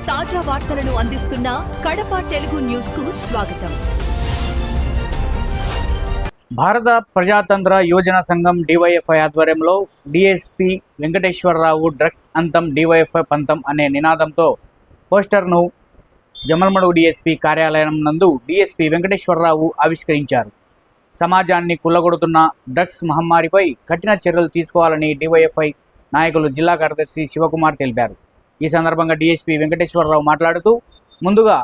తాజా వార్తలను అందిస్తున్న కడప తెలుగు న్యూస్ కు స్వాగతం. భారత ప్రజాతంత్ర యువజన సంఘం డివైఎఫ్ఐ ఆధ్వర్యంలో డిఎస్పీ వెంకటేశ్వరరావు డ్రగ్స్ అంతం డివైఎఫ్ఐ పంతం అనే నినాదంతో పోస్టర్ను జమ్మలమడుగు డిఎస్పీ కార్యాలయం నందు డిఎస్పీ వెంకటేశ్వరరావు ఆవిష్కరించారు. సమాజాన్ని కుల్లగొడుతున్న డ్రగ్స్ మహమ్మారిపై కఠిన చర్యలు తీసుకోవాలని డివైఎఫ్ఐ నాయకులు జిల్లా కార్యదర్శి శివకుమార్ తెలిపారు. ఈ సందర్భంగా డిఎస్పీ వెంకటేశ్వరరావు మాట్లాడుతూ, ముందుగా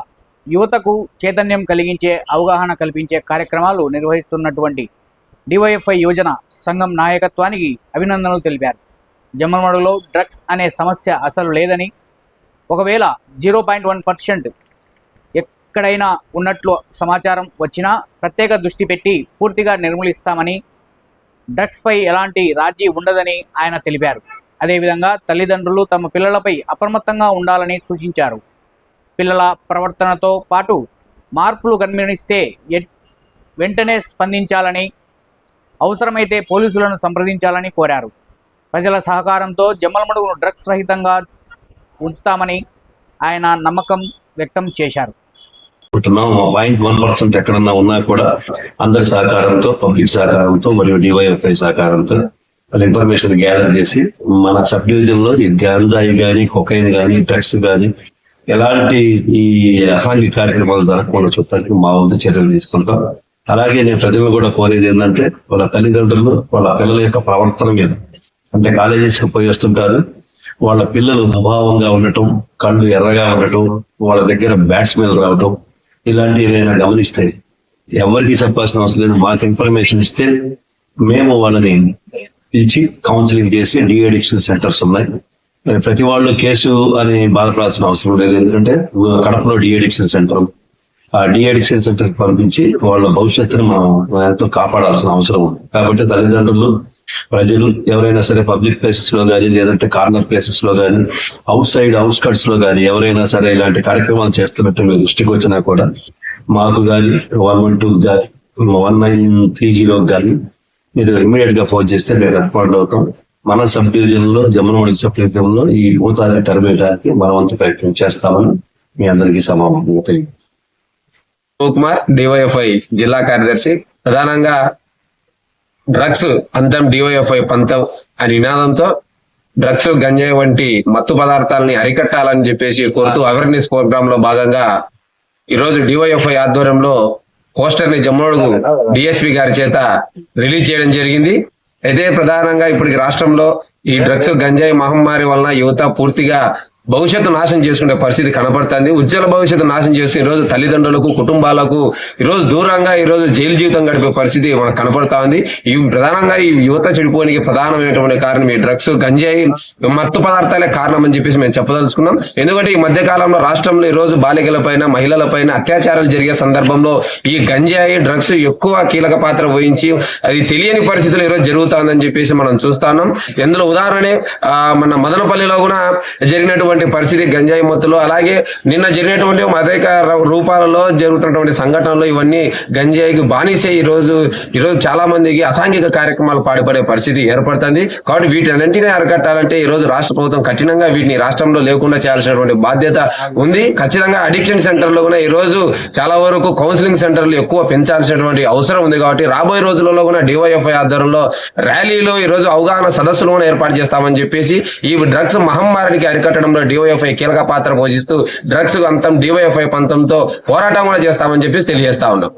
యువతకు చైతన్యం కలిగించే, అవగాహన కల్పించే కార్యక్రమాలు నిర్వహిస్తున్నటువంటి డివైఎఫ్ఐ యువజన సంఘం నాయకత్వానికి అభినందనలు తెలిపారు. జమ్మలమడుగులో డ్రగ్స్ అనే సమస్య అసలు లేదని, ఒకవేళ 0.1% ఎక్కడైనా ఉన్నట్లు సమాచారం వచ్చినా ప్రత్యేక దృష్టి పెట్టి పూర్తిగా నిర్మూలిస్తామని, డ్రగ్స్పై ఎలాంటి రాజీ ఉండదని ఆయన తెలిపారు. అదేవిధంగా తల్లిదండ్రులు తమ పిల్లలపై అప్రమత్తంగా ఉండాలని సూచించారు. పిల్లల ప్రవర్తనతో పాటు మార్పులు గమనిస్తే వెంటనే స్పందించాలని, అవసరమైతే పోలీసులను సంప్రదించాలని కోరారు. ప్రజల సహకారంతో జమ్మలమడుగును డ్రగ్స్ రహితంగా ఉంచుతామని ఆయన నమ్మకం వ్యక్తం చేశారు. 1% ఎక్కడన్నా ఉన్నా కూడా అందరి సహకారంతో, పబ్లిక్ సహకారంతో మరియు డివైఎఫ్ఐ సహకారంతో వాళ్ళ ఇన్ఫర్మేషన్ గ్యాదర్ చేసి మన సబ్ డివిజన్ లో ఈ గాంజాయి కానీ, కొకైన్ కానీ, డ్రగ్స్ కానీ ఎలాంటి ఈ అసాంఘిక కార్యక్రమాలు జరగకుండా చూడటానికి మా వంతు చర్యలు తీసుకుంటాం. అలాగే నేను ప్రజలను కూడా కోరేది ఏంటంటే, వాళ్ళ తల్లిదండ్రులు వాళ్ళ పిల్లల యొక్క ప్రవర్తన మీద, అంటే కాలేజెస్కి పోయి వస్తుంటారు, వాళ్ళ పిల్లలు అభావంగా ఉండటం, కళ్ళు ఎర్రగా ఉండటం, వాళ్ళ దగ్గర బ్యాట్స్ మీద రావటం, ఇలాంటివి ఏమైనా గమనిస్తే ఎవరికి చెప్పాల్సిన అవసరం లేదు. మాకు ఇన్ఫర్మేషన్ ఇస్తే మేము వాళ్ళని పిలిచి కౌన్సిలింగ్ చేసి డిఅడిక్షన్ సెంటర్స్ ఉన్నాయి. ప్రతి వాళ్ళు కేసు అని బాధపడాల్సిన అవసరం లేదు. ఎందుకంటే కడపలో డిఅడిక్షన్ సెంటర్, ఆ డిఅడిక్షన్ సెంటర్ కి పంపించి వాళ్ళ భవిష్యత్తును మనం ఎంతో కాపాడాల్సిన అవసరం ఉంది. కాబట్టి తల్లిదండ్రులు, ప్రజలు ఎవరైనా సరే పబ్లిక్ ప్లేసెస్ లో కానీ, లేదంటే కార్నర్ ప్లేసెస్ లో కానీ, అవుట్ సైడ్ అవుట్స్కట్స్ లో కానీ ఎవరైనా సరే ఇలాంటి కార్యక్రమాలు చేస్తున్నట్టు మీ దృష్టికి వచ్చినా కూడా మాకు కానీ 112 కానీ 1930 కానీ మీరు ఇమ్మీడియట్ గా ఫోన్ చేస్తే మేము రెస్పాండ్ అవుతాం. మన సబ్ డివిజన్ లో, జమ్మలమడుగు సబ్ డివిజన్ లో ఈ భూతాన్ని తరిమేయడానికి మన వంతు ప్రయత్నం చేస్తామని మీ అందరికీ సమాపంగా తెలియదు. శివకుమార్, డివైఎఫ్ఐ జిల్లా కార్యదర్శి. ప్రధానంగా డ్రగ్స్ అంతం డివైఎఫ్ఐ పంతం అనే నినాదంతో డ్రగ్స్, గంజాయి వంటి మత్తు పదార్థాలని అరికట్టాలని చెప్పేసి కోరుతూ అవేర్నెస్ ప్రోగ్రామ్ లో భాగంగా ఈరోజు డివైఎఫ్ఐ ఆధ్వర్యంలో పోస్టర్ ని జమ్మలమడుగు డిఎస్పీ గారి చేత రిలీజ్ చేయడం జరిగింది. అయితే ప్రధానంగా ఇప్పటికి రాష్ట్రంలో ఈ డ్రగ్స్, గంజాయి మహమ్మారి వలన యువత పూర్తిగా భవిష్యత్తు నాశనం చేసుకునే పరిస్థితి కనబడుతుంది. ఉజ్వల భవిష్యత్తు నాశనం చేసి ఈరోజు తల్లిదండ్రులకు, కుటుంబాలకు ఈరోజు దూరంగా ఈరోజు జైలు జీవితం గడిపే పరిస్థితి మనకు కనపడతా ఉంది. ఈ ప్రధానంగా ఈ యువత చెడిపోనికి ప్రధానమైనటువంటి కారణం ఈ డ్రగ్స్, గంజాయి, మత్తు పదార్థాలే కారణం అని చెప్పేసి మేము చెప్పదలుచుకున్నాం. ఎందుకంటే ఈ మధ్య కాలంలో రాష్ట్రంలో ఈరోజు బాలికలపైన, మహిళలపైన అత్యాచారాలు జరిగే సందర్భంలో ఈ గంజాయి, డ్రగ్స్ ఎక్కువ కీలక పాత్ర వహించి అది తెలియని పరిస్థితులు ఈరోజు జరుగుతుందని చెప్పేసి మనం చూస్తున్నాం. ఎందులో ఉదాహరణే మన మదనపల్లిలో కూడా జరిగినటువంటి పరిస్థితి గంజాయి మత్తులో, అలాగే నిన్న జరిగినటువంటి అనేక రూపాలలో జరుగుతున్నటువంటి సంఘటనలు ఇవన్నీ గంజాయికి బానిసే ఈరోజు చాలా మందికి అసాంఘిక కార్యక్రమాలు పాటుపడే పరిస్థితి ఏర్పడుతుంది. కాబట్టి వీటన్నింటినీ అరికట్టాలంటే ఈ రోజు రాష్ట్ర ప్రభుత్వం కఠినంగా వీటిని రాష్ట్రంలో లేకుండా చేయాల్సినటువంటి బాధ్యత ఉంది. ఖచ్చితంగా అడిక్షన్ సెంటర్లో కూడా ఈ రోజు చాలా వరకు కౌన్సిలింగ్ సెంటర్లు ఎక్కువ పెంచాల్సినటువంటి అవసరం ఉంది. కాబట్టి రాబోయే రోజులలో కూడా డివైఎఫ్ఐ ఆధ్వర్యంలో ర్యాలీలో ఈ రోజు అవగాహన సదస్సులు కూడా ఏర్పాటు చేస్తామని చెప్పేసి ఈ డ్రగ్స్ మహమ్మారికి అరికట్టడంలో డివైఎఫ్ఐ కీలక పాత్ర పోషిస్తూ డ్రగ్స్ అంతం డివైఎఫ్ఐ పంతంతో పోరాటం కూడా చేస్తామని చెప్పేసి తెలియజేస్తా ఉన్నాం.